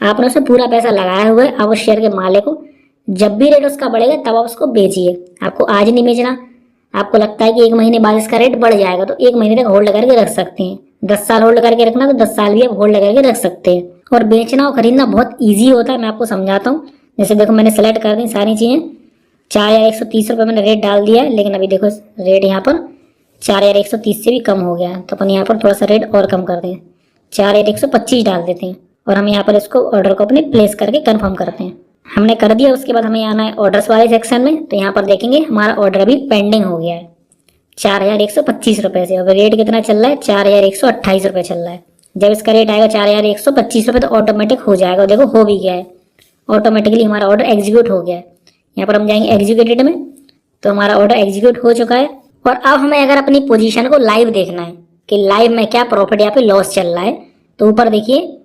आपने उसे पूरा पैसा लगाया हुआ है, आप उस शेयर के मालिक हो। जब भी रेट उसका बढ़ेगा तब आप उसको बेचिए, आपको आज नहीं बेचना। आपको लगता है कि 1 महीने बाद इसका रेट बढ़ जाएगा तो 1 महीने तक होल्ड करके रख सकते हैं। 10 साल होल्ड करके रखना तो 10 साल भी आप होल्ड करके रख सकते हैं। और बेचना और खरीदना बहुत ईजी होता है, मैं आपको समझाता हूँ। जैसे देखो मैंने सेलेक्ट कर दी सारी चीज़ें, 4,130 रुपये मैंने रेट डाल दिया है, लेकिन अभी देखो रेट यहाँ पर 4,130 से भी कम हो गया है, तो अपन यहाँ पर थोड़ा सा रेट और कम कर दें, 4,125 डाल देते हैं। और हम यहाँ पर इसको ऑर्डर को अपने प्लेस करके कंफर्म करते हैं। हमने कर दिया। उसके बाद हमें आना है ऑर्डर्स वाले सेक्शन में, तो यहाँ पर देखेंगे हमारा ऑर्डर अभी पेंडिंग हो गया है 4,125 रुपये से। अब रेट कितना चल रहा है, 4,128 रुपये चल रहा है। जब इसका रेट आएगा 4,125 रुपये तो ऑटोमेटिक हो जाएगा। देखो हो भी गया है, ऑटोमेटिकली हमारा ऑर्डर एग्जीक्यूट हो गया है। यहाँ पर हम जाएंगे एग्जीक्यूटेड में, तो हमारा ऑर्डर एग्जीक्यूट हो चुका है। और अब हमें अगर अपनी पोजीशन को लाइव देखना है कि लाइव में क्या प्रॉफिट यहाँ पे लॉस चल रहा है, तो ऊपर देखिए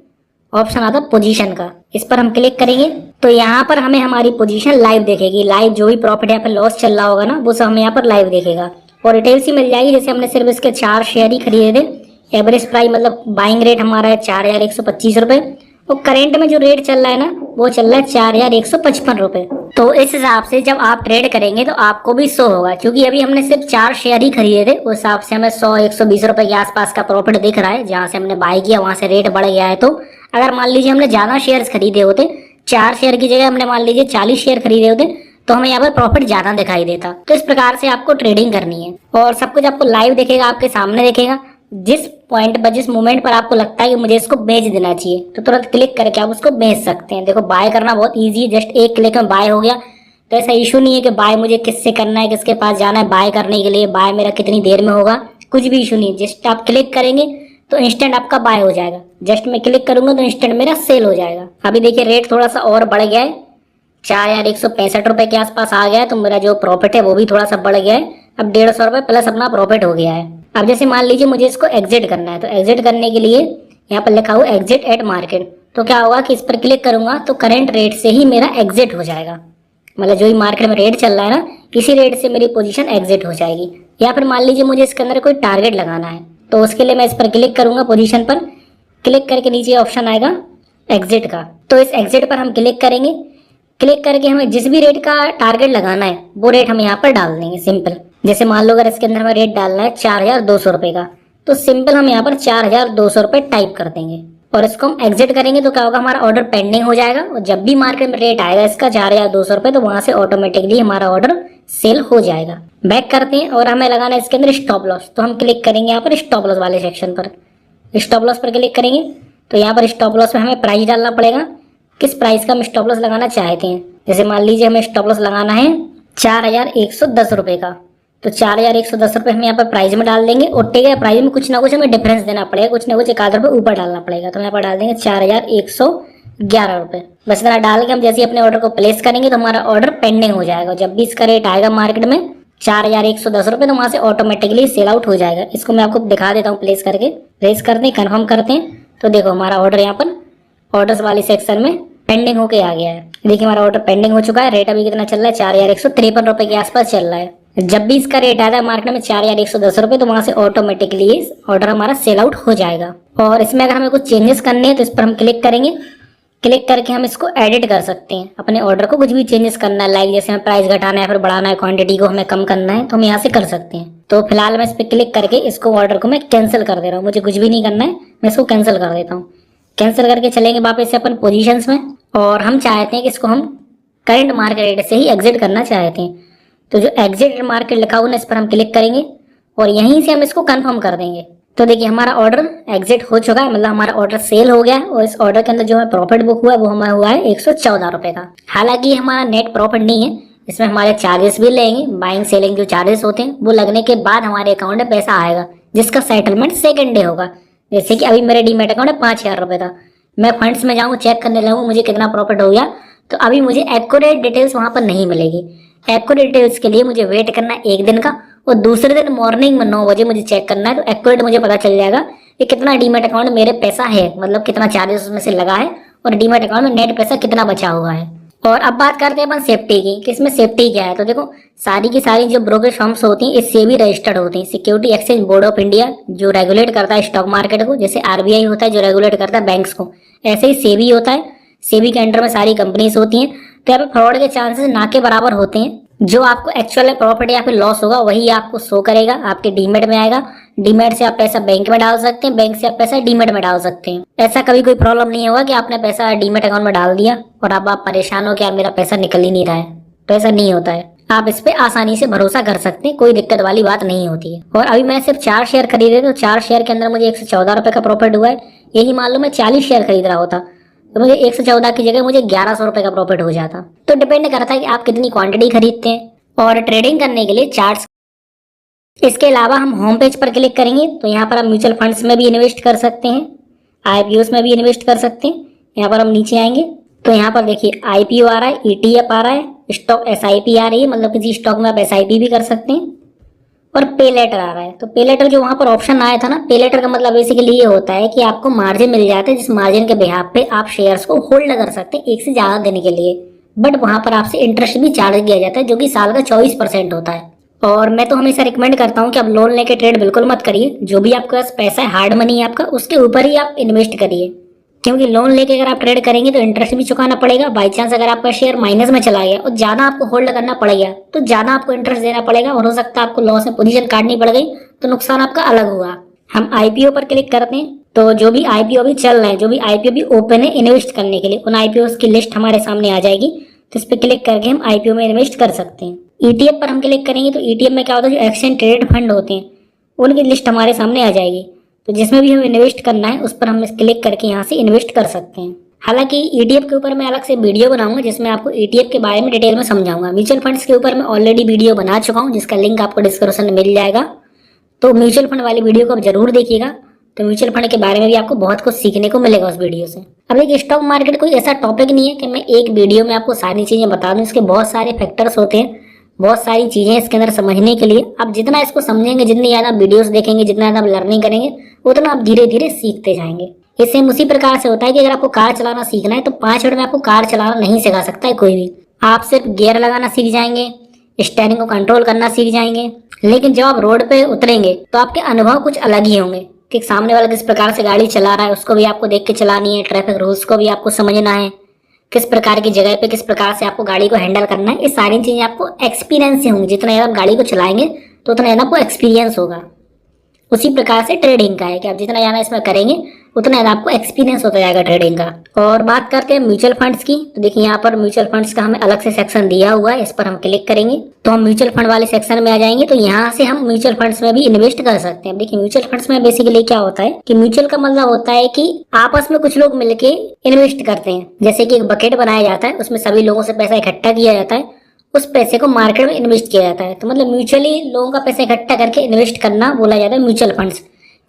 ऑप्शन आता है पोजीशन का, इस पर हम क्लिक करेंगे तो यहाँ पर हमें हमारी पोजीशन लाइव देखेगी। लाइव जो भी प्रॉफिट यहाँ पे लॉस चल रहा होगा ना, वो सब हमें यहाँ पर लाइव देखेगा। और डिटेल्स ही मिल जाएगी। जैसे हमने सिर्फ इसके 4 शेयर ही खरीदे थे, एवरेज प्राइस मतलब बाइंग रेट हमारा है 4,125 रुपये, और करेंट में जो रेट चल रहा है ना, वो चल रहा है 4,155 रुपये। तो इस हिसाब से जब आप ट्रेड करेंगे तो आपको भी शो होगा, क्योंकि अभी हमने सिर्फ 4 शेयर ही खरीदे थे, उस हिसाब से हमें 100-120 रुपये के आसपास का प्रॉफिट दिख रहा है। जहाँ से हमने बाय किया वहाँ से रेट बढ़ गया है। तो अगर मान लीजिए हमने ज़्यादा शेयर्स खरीदे होते, 4 शेयर की जगह हमने मान लीजिए 40 शेयर खरीदे होते, तो हमें यहाँ पर प्रॉफिट ज्यादा दिखाई देता। तो इस प्रकार से आपको ट्रेडिंग करनी है और सब कुछ आपको लाइव देखेगा, आपके सामने देखेगा। जिस पॉइंट पर, जिस मोमेंट पर आपको लगता है कि मुझे इसको बेच देना चाहिए, तो तुरंत क्लिक करके आप उसको बेच सकते हैं। देखो बाय करना बहुत ईजी है, जस्ट एक क्लिक में बाय हो गया। तो ऐसा इशू नहीं है कि बाय मुझे किससे करना है, किसके पास जाना है बाय करने के लिए, बाय मेरा कितनी देर में होगा, कुछ भी इशू नहीं। जस्ट आप क्लिक करेंगे तो इंस्टेंट आपका बाय हो जाएगा। जस्ट मैं क्लिक करूंगा तो इंस्टेंट मेरा सेल हो जाएगा। अभी देखिए रेट थोड़ा सा और बढ़ गया है, 4,165 रुपये के आसपास आ गया है, तो मेरा जो प्रॉफिट है वो भी थोड़ा सा बढ़ गया है। अब 150 रुपये प्लस अपना प्रॉफिट हो गया है। अब जैसे मान लीजिए मुझे इसको एग्जिट करना है, तो एग्जिट करने के लिए यहाँ पर लिखा हुआ एग्जिट एट मार्केट, तो क्या होगा कि इस पर क्लिक करूंगा तो करंट रेट से ही मेरा एग्जिट हो जाएगा। मतलब जो ही मार्केट में रेट चल रहा है ना, इसी रेट से मेरी पोजीशन एग्जिट हो जाएगी। या फिर मान लीजिए मुझे इसके अंदर कोई टारगेट लगाना है, तो उसके लिए मैं इस पर क्लिक करूंगा, पोजीशन पर क्लिक करके नीचे ऑप्शन आएगा एग्जिट का, तो इस एग्जिट पर हम क्लिक करेंगे। क्लिक करके हमें जिस भी रेट का टारगेट लगाना है वो रेट हम यहाँ पर डाल देंगे सिंपल। जैसे मान लो अगर इसके अंदर हमें रेट डालना है 4,200 रुपये का, तो सिंपल हम यहाँ पर 4,200 रुपये टाइप कर देंगे और इसको हम एग्जिट करेंगे। तो क्या होगा, हमारा ऑर्डर पेंडिंग हो जाएगा और जब भी मार्केट में रेट आएगा इसका 4,200 रुपये, तो वहां से ऑटोमेटिकली हमारा ऑर्डर सेल हो जाएगा। बैक करते हैं और हमें लगाना है इसके अंदर स्टॉप लॉस, तो हम क्लिक करेंगे यहाँ पर स्टॉप लॉस वाले सेक्शन पर। स्टॉप लॉस पर क्लिक करेंगे तो यहाँ पर स्टॉप लॉस में हमें प्राइस डालना पड़ेगा, किस प्राइस का हम स्टॉप लॉस लगाना चाहते हैं। जैसे मान लीजिए हमें स्टॉप लॉस लगाना है 4,110 रुपये का, तो 4,110 रुपये हम यहाँ पर प्राइस में डाल देंगे। और ठीक है, प्राइस में कुछ ना कुछ हमें डिफरेंस देना पड़ेगा, कुछ ना कुछ 1 रुपये ऊपर डालना पड़ेगा। तो यहाँ पर डाल देंगे 4,111 रुपये। बस इतना डाल के हम जैसे अपने ऑर्डर को प्लेस करेंगे तो हमारा ऑर्डर पेंडिंग हो जाएगा। जब भी इसका रेट आएगा मार्केट में 4,110 रुपये, तो वहाँ से ऑटोमेटिकली सेल आउट हो जाएगा। इसको मैं आपको दिखा देता हूँ प्लेस करके। प्लेस करते हैं, कन्फर्म करते हैं, तो देखो हमारा ऑर्डर यहाँ पर ऑर्डर्स वाले सेक्शन में पेंडिंग होके आ गया है। देखिए हमारा ऑर्डर पेंडिंग हो चुका है। रेट अभी कितना चल रहा है, 4,153 रुपये के आसपास चल रहा है। जब भी इसका रेट आता है मार्केट में 4,110 रुपये, तो वहां से ऑटोमेटिकली ऑर्डर हमारा सेल आउट हो जाएगा। और इसमें अगर हमें कुछ चेंजेस करने हैं तो इस पर हम क्लिक करेंगे। क्लिक करके हम इसको एडिट कर सकते हैं, अपने ऑर्डर को कुछ भी चेंजेस करना है, लाइक जैसे हमें प्राइस घटाना है, फिर बढ़ाना है, क्वांटिटी को हमें कम करना है, तो हम यहाँ से कर सकते हैं। तो फिलहाल मैं इस पर क्लिक करके इसको ऑर्डर को मैं कैंसिल कर दे रहा हूँ। मुझे कुछ भी नहीं करना है, मैं इसको कैंसिल कर देता हूँ। कैंसिल करके चलेंगे वापस से अपन पोजीशंस में, और हम चाहते हैं कि इसको हम करंट मार्केट रेट से ही एग्जिट करना चाहते हैं। तो जो एग्जिट मार्केट लिखा हुआ है इस पर हम क्लिक करेंगे और यहीं से हम इसको कंफर्म कर देंगे। तो देखिए हमारा ऑर्डर एग्जिट हो चुका है, मतलब हमारा ऑर्डर सेल हो गया है। और इस ऑर्डर के अंदर जो हमें प्रॉफिट बुक हुआ है वो हमारा हुआ है 114 रुपये का। हालांकि ये हमारा नेट प्रॉफिट नहीं है, इसमें हमारे चार्जेस भी लेंगे। बाइंग सेलिंग जो चार्जेस होते हैं वो लगने के बाद हमारे अकाउंट में पैसा आएगा, जिसका सेटलमेंट सेकेंड डे होगा। जैसे कि अभी मेरे डीमेट अकाउंट में 5,000 रुपये था, मैं फंड्स में जाऊँगा, चेक करने लगूँ मुझे कितना प्रॉफिट हो गया, तो अभी मुझे एक्यूरेट डिटेल्स वहाँ पर नहीं मिलेगी। एक्यूरेट डिटेल्स के लिए मुझे वेट करना है 1 दिन का, और दूसरे दिन मॉर्निंग में 9 बजे मुझे चेक करना है। तो एक्यूरेट मुझे पता चल जाएगा कि कितना डीमेट अकाउंट में मेरे पैसा है, मतलब कितना चार्जेस उसमें से लगा है और डीमेट अकाउंट में नेट पैसा कितना बचा हुआ है। और अब बात करते हैं अपन सेफ्टी की, कि इसमें सेफ्टी क्या है। तो देखो सारी की सारी जो ब्रोकरेज फर्म्स होती हैं इससे भी रजिस्टर्ड होती हैं। Security exchange board of India जो रेगुलेट करता है स्टॉक मार्केट को, जैसे आरबीआई होता है जो रेगुलेट करता है बैंक्स को, ऐसे ही सेबी होता है। सेबी के अंडर में सारी कंपनीज होती हैं। तो यहाँ पे फ्रॉड के चांसेस ना के बराबर होते हैं। जो आपको एक्चुअल प्रॉफिट या फिर लॉस होगा वही आपको शो करेगा, आपके डीमेट में आएगा। डीमेट से आप पैसा बैंक में डाल सकते हैं, बैंक से आप पैसा डीमेट में डाल सकते हैं। ऐसा कभी कोई प्रॉब्लम नहीं होगा कि आपने पैसा डीमेट अकाउंट में डाल दिया और अब आप परेशान हो कि यार मेरा पैसा निकल ही नहीं रहा है। तो ऐसा नहीं होता है, आप इस पे आसानी से भरोसा कर सकते हैं, कोई दिक्कत वाली बात नहीं होती है। और अभी मैं सिर्फ 4 शेयर खरीदे तो 4 शेयर के अंदर मुझे 114 रुपए का प्रॉफिट हुआ है। यही मान लो मैं 40 शेयर खरीद रहा होता तो मुझे 114 की जगह मुझे 1100 रुपए का प्रॉफिट हो जाता। तो डिपेंड करता है कि आप कितनी क्वांटिटी खरीदते हैं। और ट्रेडिंग करने के लिए चार्ट्स, इसके अलावा हम होम पेज पर क्लिक करेंगे तो यहाँ पर आप म्यूचुअल फंड्स में भी इन्वेस्ट कर सकते हैं, आईपीओ में भी इन्वेस्ट कर सकते हैं। यहाँ पर हम नीचे आएंगे तो यहाँ पर देखिए आईपीओ आ रहा है, ईटीएफ आ रहा है, स्टॉक एसआईपी आ रही है, मतलब किसी स्टॉक में आप एसआईपी भी कर सकते हैं, और पे लेटर आ रहा है। तो पे लेटर जो वहां पर ऑप्शन आया था ना, पे लेटर का मतलब बेसिकली ये होता है कि आपको मार्जिन मिल जाता है, जिस मार्जिन के बिहाफ पे आप शेयर्स को होल्ड कर सकते हैं एक से ज्यादा दिन के लिए। बट वहां पर आपसे इंटरेस्ट भी चार्ज किया जाता है जो कि साल का 24% होता है। और मैं तो हमेशा रिकमेंड करता हूँ कि आप लोन लेके ट्रेड बिल्कुल मत करिए। जो भी आपके पास पैसा है, हार्ड मनी है आपका, उसके ऊपर ही आप इन्वेस्ट करिए, क्योंकि लोन लेके अगर आप ट्रेड करेंगे तो इंटरेस्ट भी चुकाना पड़ेगा। बाई चांस अगर आपका शेयर माइनस में चला गया और ज्यादा आपको होल्ड करना पड़ गया तो ज्यादा आपको इंटरेस्ट देना पड़ेगा और हो सकता है आपको लॉस में पोजीशन काटनी पड़ गई तो नुकसान आपका अलग हुआ। हम आईपीओ पर क्लिक करते हैं तो जो भी आईपीओ अभी चल रहे हैं, जो भी आईपीओ भी ओपन है इन्वेस्ट करने के लिए, उन आईपीओ की लिस्ट हमारे सामने आ जाएगी। तो इस पर क्लिक करके हम आईपीओ में इन्वेस्ट कर सकते हैं। ईटीएफ पर हम क्लिक करेंगे तो ईटीएफ में क्या होता है, जो एक्सचेंज ट्रेडेड फंड होते हैं उनकी लिस्ट हमारे सामने आ जाएगी। तो जिसमें भी हमें इन्वेस्ट करना है उस पर हम क्लिक करके यहाँ से इन्वेस्ट कर सकते हैं। हालांकि ईटीएफ के ऊपर मैं अलग से वीडियो बनाऊंगा जिसमें आपको ईटीएफ के बारे में डिटेल में समझाऊंगा। म्यूचुअल फंड्स के ऊपर मैं ऑलरेडी वीडियो बना चुका हूँ जिसका लिंक आपको डिस्क्रिप्शन में मिल जाएगा। तो म्यूचुअल फंड वाली वीडियो को आप जरूर देखिएगा। तो म्यूचुअल फंड के बारे में भी आपको बहुत कुछ सीखने को मिलेगा उस वीडियो से। अब देखिए, स्टॉक मार्केट कोई ऐसा टॉपिक नहीं है कि मैं एक वीडियो में आपको सारी चीजें बता दूं। इसके बहुत सारे फैक्टर्स होते हैं, बहुत सारी चीजें इसके अंदर समझने के लिए। आप जितना इसको समझेंगे, जितनी ज्यादा वीडियोस देखेंगे, जितना ज्यादा लर्निंग करेंगे, उतना आप धीरे धीरे सीखते जाएंगे। ये सेम उसी प्रकार से होता है कि अगर आपको कार चलाना सीखना है तो 5 मिनट में आपको कार चलाना नहीं सिखा सकता है कोई भी। आप सिर्फ गियर लगाना सीख जाएंगे, स्टीयरिंग को कंट्रोल करना सीख जाएंगे, लेकिन जब आप रोड पे उतरेंगे तो आपके अनुभव कुछ अलग ही होंगे कि सामने वाला किस प्रकार से गाड़ी चला रहा है, उसको भी आपको देख के चलानी है, ट्रैफिक रूल्स को भी आपको समझना है, किस प्रकार की जगह पे किस प्रकार से आपको गाड़ी को हैंडल करना है। ये सारी चीजें आपको एक्सपीरियंस से होंगी। जितना ज्यादा आप गाड़ी को चलाएंगे तो उतना ज्यादा आपको एक्सपीरियंस होगा। उसी प्रकार से ट्रेडिंग का है कि आप जितना ज्यादा इसमें करेंगे उतना ज्यादा आपको एक्सपीरियंस होता जाएगा ट्रेडिंग का। और बात करते हैं म्यूचुअल फंड्स की, तो देखिए यहाँ पर म्यूचुअल फंड्स का हमें अलग से सेक्शन दिया हुआ है। इस पर हम क्लिक करेंगे तो हम म्यूचुअल फंड वाले सेक्शन में आ जाएंगे। तो यहाँ से हम म्यूचुअल फंड्स में भी इन्वेस्ट कर सकते हैं। देखिए, म्यूचुअल फंड्स में बेसिकली क्या होता है कि म्यूचुअल का मतलब होता है कि आपस में कुछ लोग मिलके इन्वेस्ट करते हैं। जैसे कि एक बकेट बनाया जाता है, उसमें सभी लोगों से पैसा इकट्ठा किया जाता है, उस पैसे को मार्केट में इन्वेस्ट किया जाता है। तो मतलब म्यूचुअली लोगों का पैसा इकट्ठा करके इन्वेस्ट करना बोला जाता है म्यूचुअल फंड्स।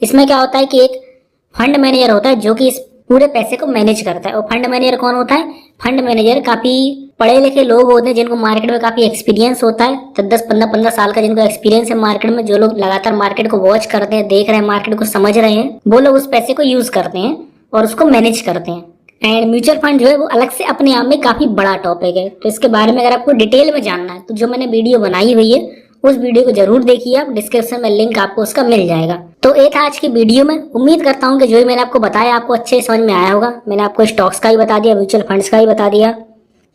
इसमें क्या होता है कि एक फंड मैनेजर होता है जो कि इस पूरे पैसे को मैनेज करता है। और फंड मैनेजर कौन होता है? फंड मैनेजर काफी पढ़े लिखे लोग होते हैं जिनको मार्केट में काफी एक्सपीरियंस होता है। 10-15 साल का जिनको एक्सपीरियंस है मार्केट में, जो लोग लगातार मार्केट को वॉच करते हैं, देख रहे हैं, मार्केट को समझ रहे हैं, वो लोग उस पैसे को यूज करते हैं और उसको मैनेज करते हैं। एंड म्यूचुअल फंड जो है वो अलग से अपने आप में काफी बड़ा टॉपिक है। तो इसके बारे में अगर आपको डिटेल में जानना है तो जो मैंने वीडियो बनाई हुई है उस वीडियो को जरूर देखिए आप, डिस्क्रिप्शन में लिंक आपको उसका मिल जाएगा। तो ये था आज की वीडियो में। उम्मीद करता हूँ कि जो भी मैंने आपको बताया आपको अच्छे समझ में आया होगा। मैंने आपको स्टॉक्स का ही बता दिया, म्यूचुअल फंड्स का ही बता दिया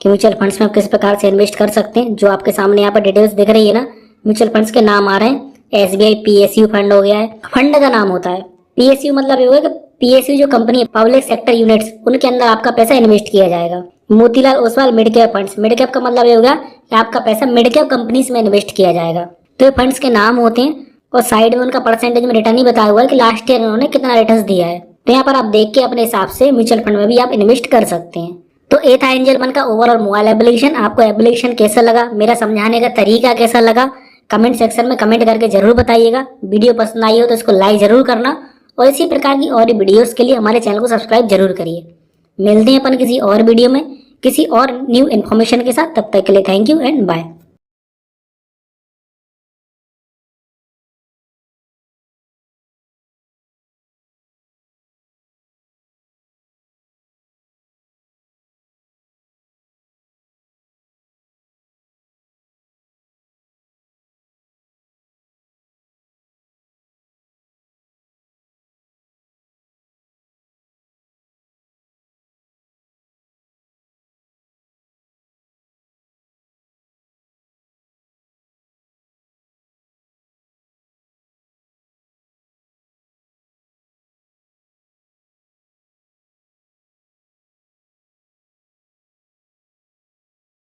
कि म्यूचुअल फंड्स में आप किस प्रकार से इन्वेस्ट कर सकते हैं। जो आपके सामने यहाँ पर डिटेल्स दिख रही है ना, म्यूचुअल फंड्स के नाम आ रहे हैं। SBI PSU फंड हो गया है, फंड का नाम होता है। PSU मतलब ये होगा कि PSU जो कंपनी है, पब्लिक सेक्टर यूनिट्स, उनके अंदर आपका पैसा इन्वेस्ट किया जाएगा। Motilal Oswal mid cap funds, mid cap का मतलब ये होगा कि आपका पैसा मिड कैप कंपनीज में इन्वेस्ट किया जाएगा। तो ये फंड्स के नाम होते हैं और साइड में उनका परसेंटेज में रिटर्न ही बताया हुआ है कि लास्ट ईयर उन्होंने कितना रिटर्न दिया है। तो यहाँ पर आप देख के अपने हिसाब से म्यूचुअल फंड में भी आप इन्वेस्ट कर सकते हैं। तो ये था एंजल वन का ओवरऑल मोबाइल एप्लीकेशन। आपको एप्लीकेशन कैसा लगा, मेरा समझाने का तरीका कैसा लगा, कमेंट सेक्शन में कमेंट करके जरूर बताइएगा। वीडियो पसंद आई हो तो इसको लाइक जरूर करना और इसी प्रकार की और वीडियोस के लिए हमारे चैनल को सब्सक्राइब जरूर करिए। मिलते हैं अपन किसी और वीडियो में किसी और न्यू इन्फॉर्मेशन के साथ। तब तक के लिए थैंक यू एंड बाय।